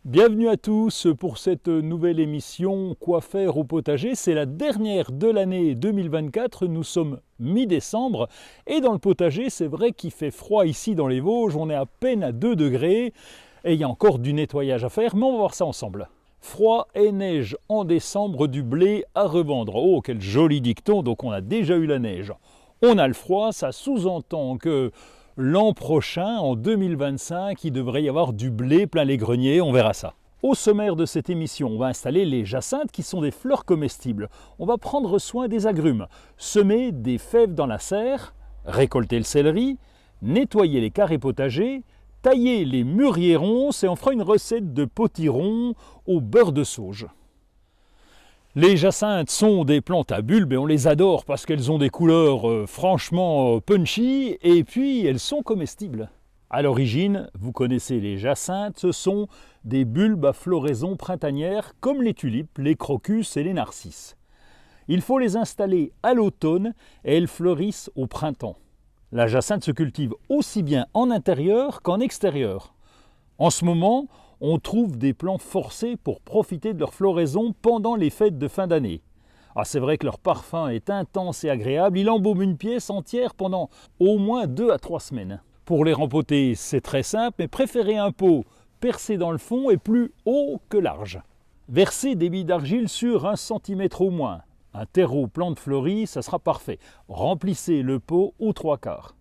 Bienvenue à tous pour cette nouvelle émission Quoi faire au potager. C'est la dernière de l'année 2024, nous sommes mi-décembre et dans le potager c'est vrai qu'il fait froid ici dans les Vosges, on est à peine à 2 degrés et il y a encore du nettoyage à faire, mais on va voir ça ensemble. Froid et neige en décembre, du blé à revendre. Oh quel joli dicton, donc on a déjà eu la neige. On a le froid, ça sous-entend que l'an prochain, en 2025, il devrait y avoir du blé plein les greniers, on verra ça. Au sommaire de cette émission, on va installer les jacinthes qui sont des fleurs comestibles. On va prendre soin des agrumes, semer des fèves dans la serre, récolter le céleri, nettoyer les carrés potagers, tailler les mûriers ronces et on fera une recette de potiron au beurre de sauge. Les jacinthes sont des plantes à bulbes et on les adore parce qu'elles ont des couleurs franchement punchy et puis elles sont comestibles. À l'origine, vous connaissez les jacinthes, ce sont des bulbes à floraison printanière comme les tulipes, les crocus et les narcisses. Il faut les installer à l'automne et elles fleurissent au printemps. La jacinthe se cultive aussi bien en intérieur qu'en extérieur. En ce moment, on trouve des plants forcés pour profiter de leur floraison pendant les fêtes de fin d'année. Ah, c'est vrai que leur parfum est intense et agréable, il embaume une pièce entière pendant au moins 2 à 3 semaines. Pour les rempoter, c'est très simple, mais préférez un pot percé dans le fond et plus haut que large. Versez des billes d'argile sur 1 cm au moins. Un terreau plante fleurie, ça sera parfait. Remplissez le pot aux 3/4.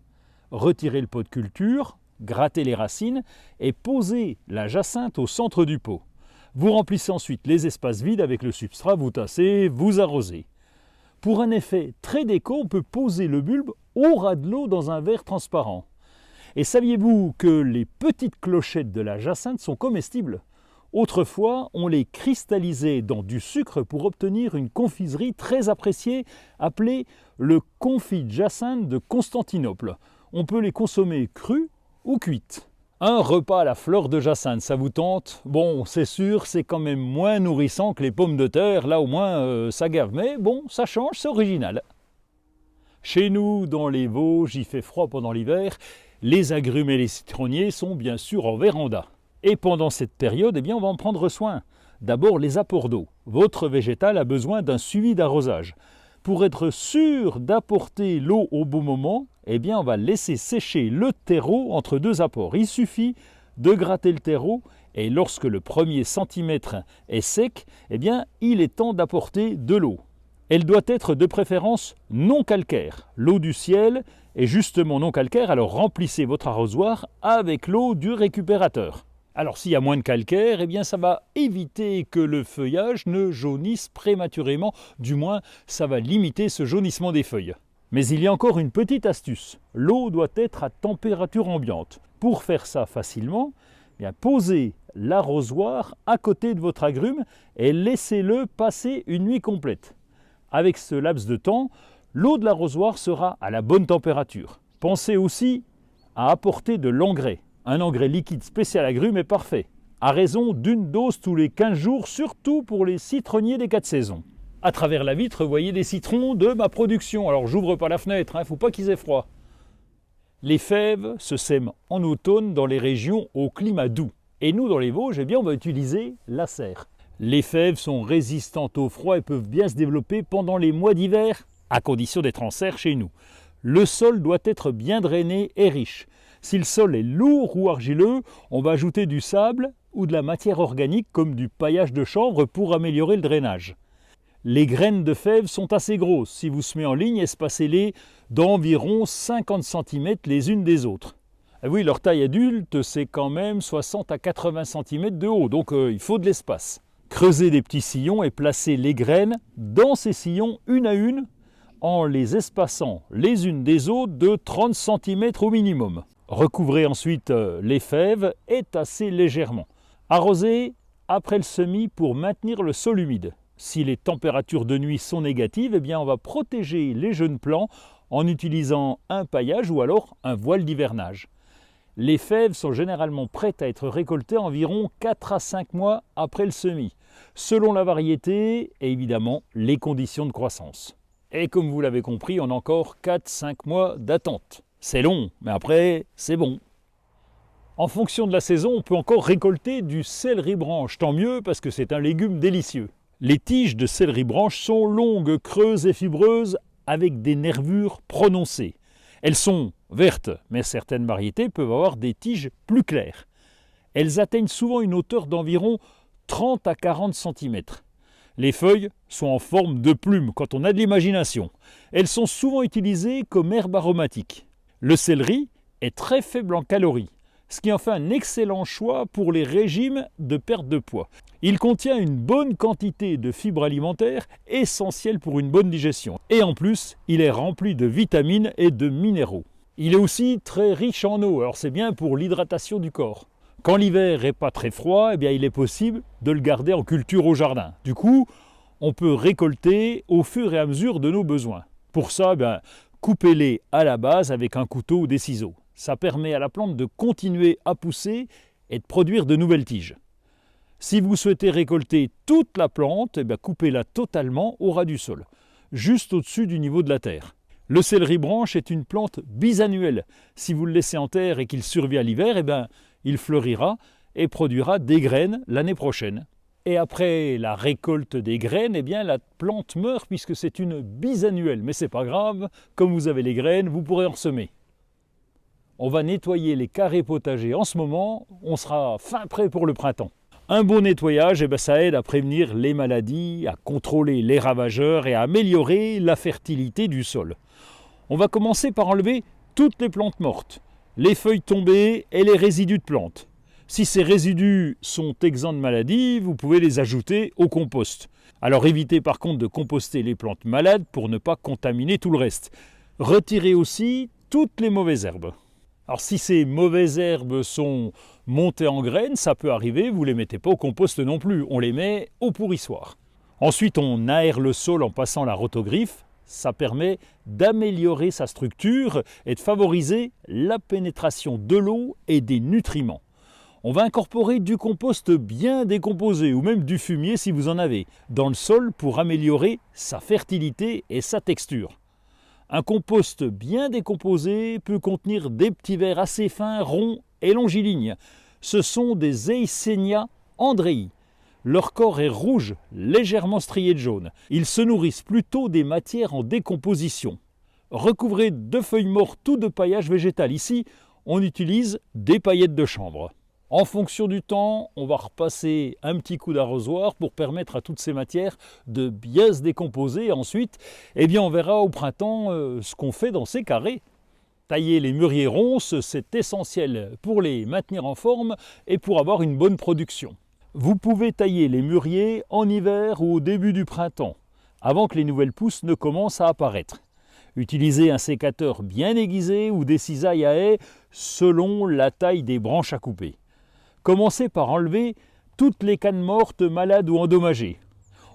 Retirez le pot de culture, grattez les racines et posez la jacinthe au centre du pot. Vous remplissez ensuite les espaces vides avec le substrat, vous tassez, vous arrosez. Pour un effet très déco, on peut poser le bulbe au ras de l'eau dans un verre transparent. Et saviez-vous que les petites clochettes de la jacinthe sont comestibles ? Autrefois, on les cristallisait dans du sucre pour obtenir une confiserie très appréciée appelée le confit de jacinthe de Constantinople. On peut les consommer crus ou cuites. Un repas à la fleur de jacinthe, ça vous tente? Bon, c'est sûr, c'est quand même moins nourrissant que les pommes de terre, là au moins ça gave, mais bon, ça change, c'est original. Chez nous, dans les Vosges, il fait froid pendant l'hiver, les agrumes et les citronniers sont bien sûr en véranda. Et pendant cette période, eh bien, on va en prendre soin. D'abord, les apports d'eau. Votre végétal a besoin d'un suivi d'arrosage. Pour être sûr d'apporter l'eau au bon moment, eh bien, on va laisser sécher le terreau entre 2 apports. Il suffit de gratter le terreau et lorsque le premier centimètre est sec, eh bien, il est temps d'apporter de l'eau. Elle doit être de préférence non calcaire. L'eau du ciel est justement non calcaire, alors remplissez votre arrosoir avec l'eau du récupérateur. Alors s'il y a moins de calcaire, eh bien ça va éviter que le feuillage ne jaunisse prématurément, du moins ça va limiter ce jaunissement des feuilles. Mais il y a encore une petite astuce, l'eau doit être à température ambiante. Pour faire ça facilement, eh bien, posez l'arrosoir à côté de votre agrume et laissez-le passer une nuit complète. Avec ce laps de temps, l'eau de l'arrosoir sera à la bonne température. Pensez aussi à apporter de l'engrais. Un engrais liquide spécial agrumes est parfait, à raison d'une dose tous les 15 jours, surtout pour les citronniers des 4 saisons. À travers la vitre, vous voyez des citrons de ma production. Alors j'ouvre pas la fenêtre, faut pas qu'ils aient froid. Les fèves se sèment en automne dans les régions au climat doux. Et nous, dans les Vosges, eh bien, on va utiliser la serre. Les fèves sont résistantes au froid et peuvent bien se développer pendant les mois d'hiver, à condition d'être en serre chez nous. Le sol doit être bien drainé et riche. Si le sol est lourd ou argileux, on va ajouter du sable ou de la matière organique comme du paillage de chanvre pour améliorer le drainage. Les graines de fèves sont assez grosses. Si vous semez en ligne, espacez-les d'environ 50 cm les unes des autres. Et oui, leur taille adulte, c'est quand même 60 à 80 cm de haut, donc il faut de l'espace. Creusez des petits sillons et placez les graines dans ces sillons une à une en les espaçant les unes des autres de 30 cm au minimum. Recouvrez ensuite les fèves et tassez légèrement. Arrosez après le semis pour maintenir le sol humide. Si les températures de nuit sont négatives, eh bien on va protéger les jeunes plants en utilisant un paillage ou alors un voile d'hivernage. Les fèves sont généralement prêtes à être récoltées environ 4 à 5 mois après le semis, selon la variété et évidemment les conditions de croissance. Et comme vous l'avez compris, on a encore 4-5 mois d'attente. C'est long, mais après, c'est bon. En fonction de la saison, on peut encore récolter du céleri branche, tant mieux parce que c'est un légume délicieux. Les tiges de céleri branche sont longues, creuses et fibreuses avec des nervures prononcées. Elles sont vertes, mais certaines variétés peuvent avoir des tiges plus claires. Elles atteignent souvent une hauteur d'environ 30 à 40 cm. Les feuilles sont en forme de plume quand on a de l'imagination. Elles sont souvent utilisées comme herbe aromatique. Le céleri est très faible en calories, ce qui en fait un excellent choix pour les régimes de perte de poids. Il contient une bonne quantité de fibres alimentaires essentielles pour une bonne digestion. Et en plus, il est rempli de vitamines et de minéraux. Il est aussi très riche en eau, alors c'est bien pour l'hydratation du corps. Quand l'hiver n'est pas très froid, eh bien, il est possible de le garder en culture au jardin. Du coup, on peut récolter au fur et à mesure de nos besoins. Pour ça, coupez-les à la base avec un couteau ou des ciseaux. Ça permet à la plante de continuer à pousser et de produire de nouvelles tiges. Si vous souhaitez récolter toute la plante, coupez-la totalement au ras du sol, juste au-dessus du niveau de la terre. Le céleri branche est une plante bisannuelle. Si vous le laissez en terre et qu'il survit à l'hiver, il fleurira et produira des graines l'année prochaine. Et après la récolte des graines, la plante meurt puisque c'est une bisannuelle. Mais c'est pas grave, comme vous avez les graines, vous pourrez en semer. On va nettoyer les carrés potagers en ce moment, on sera fin prêt pour le printemps. Un bon nettoyage, ça aide à prévenir les maladies, à contrôler les ravageurs et à améliorer la fertilité du sol. On va commencer par enlever toutes les plantes mortes, les feuilles tombées et les résidus de plantes. Si ces résidus sont exempts de maladies, vous pouvez les ajouter au compost. Alors évitez par contre de composter les plantes malades pour ne pas contaminer tout le reste. Retirez aussi toutes les mauvaises herbes. Alors si ces mauvaises herbes sont montées en graines, ça peut arriver, vous ne les mettez pas au compost non plus, on les met au pourrissoir. Ensuite on aère le sol en passant la rotogriffe. Ça permet d'améliorer sa structure et de favoriser la pénétration de l'eau et des nutriments. On va incorporer du compost bien décomposé ou même du fumier si vous en avez dans le sol pour améliorer sa fertilité et sa texture. Un compost bien décomposé peut contenir des petits vers assez fins, ronds et longilignes. Ce sont des Eisenia andrei. Leur corps est rouge, légèrement strié de jaune. Ils se nourrissent plutôt des matières en décomposition. Recouvrés de feuilles mortes ou de paillage végétal. Ici, on utilise des paillettes de chanvre. En fonction du temps, on va repasser un petit coup d'arrosoir pour permettre à toutes ces matières de bien se décomposer. Ensuite, on verra au printemps ce qu'on fait dans ces carrés. Tailler les mûriers ronces, c'est essentiel pour les maintenir en forme et pour avoir une bonne production. Vous pouvez tailler les mûriers en hiver ou au début du printemps, avant que les nouvelles pousses ne commencent à apparaître. Utilisez un sécateur bien aiguisé ou des cisailles à haie selon la taille des branches à couper. Commencez par enlever toutes les cannes mortes, malades ou endommagées.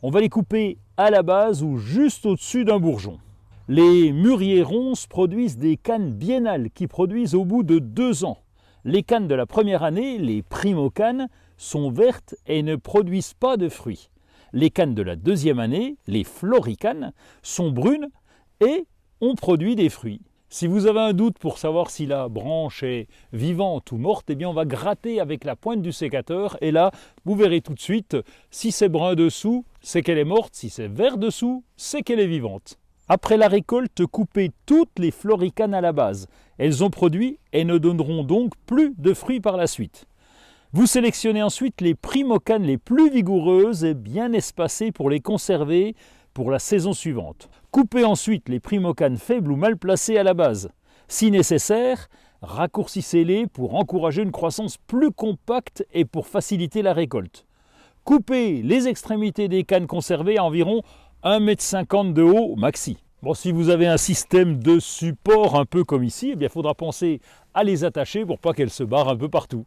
On va les couper à la base ou juste au-dessus d'un bourgeon. Les mûriers ronces produisent des cannes biennales qui produisent au bout de 2 ans. Les cannes de la première année, les primo-cannes, sont vertes et ne produisent pas de fruits. Les cannes de la deuxième année, les floricanes, sont brunes et ont produit des fruits. Si vous avez un doute pour savoir si la branche est vivante ou morte, on va gratter avec la pointe du sécateur et là, vous verrez tout de suite, si c'est brun dessous, c'est qu'elle est morte, si c'est vert dessous, c'est qu'elle est vivante. Après la récolte, coupez toutes les floricanes à la base. Elles ont produit et ne donneront donc plus de fruits par la suite. Vous sélectionnez ensuite les primo-cannes les plus vigoureuses et bien espacées pour les conserver pour la saison suivante. Coupez ensuite les primo-cannes faibles ou mal placées à la base. Si nécessaire, raccourcissez-les pour encourager une croissance plus compacte et pour faciliter la récolte. Coupez les extrémités des cannes conservées à environ 1,50 m de haut maxi. Bon, si vous avez un système de support un peu comme ici, il faudra penser à les attacher pour pas qu'elles se barrent un peu partout.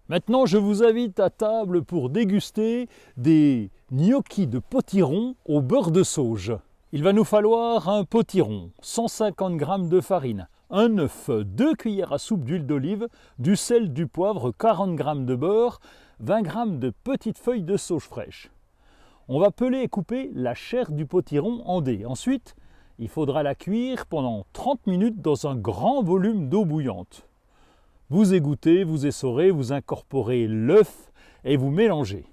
Maintenant, je vous invite à table pour déguster des gnocchis de potiron au beurre de sauge. Il va nous falloir un potiron, 150 g de farine, un œuf, 2 cuillères à soupe d'huile d'olive, du sel, du poivre, 40 g de beurre, 20 g de petites feuilles de sauge fraîche. On va peler et couper la chair du potiron en dés. Ensuite, il faudra la cuire pendant 30 minutes dans un grand volume d'eau bouillante. Vous égouttez, vous essorez, vous incorporez l'œuf et vous mélangez.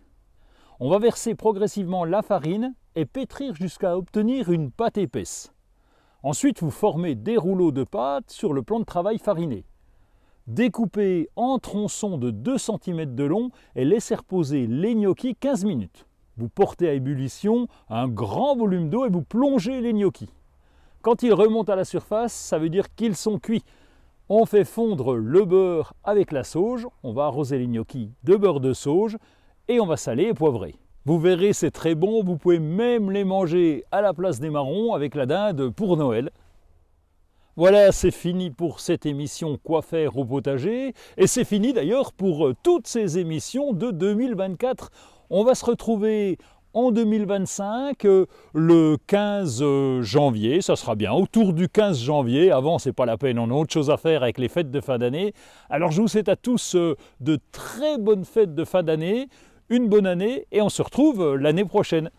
On va verser progressivement la farine et pétrir jusqu'à obtenir une pâte épaisse. Ensuite, vous formez des rouleaux de pâte sur le plan de travail fariné. Découpez en tronçons de 2 cm de long et laissez reposer les gnocchis 15 minutes. Vous portez à ébullition un grand volume d'eau et vous plongez les gnocchis. Quand ils remontent à la surface, ça veut dire qu'ils sont cuits. On fait fondre le beurre avec la sauge, on va arroser les gnocchis de beurre de sauge et on va saler et poivrer. Vous verrez, c'est très bon, vous pouvez même les manger à la place des marrons avec la dinde pour Noël. Voilà, c'est fini pour cette émission Quoi faire au potager et c'est fini d'ailleurs pour toutes ces émissions de 2024. On va se retrouver en 2025, le 15 janvier, ça sera bien, autour du 15 janvier, avant c'est pas la peine, on a autre chose à faire avec les fêtes de fin d'année. Alors je vous souhaite à tous de très bonnes fêtes de fin d'année, une bonne année et on se retrouve l'année prochaine.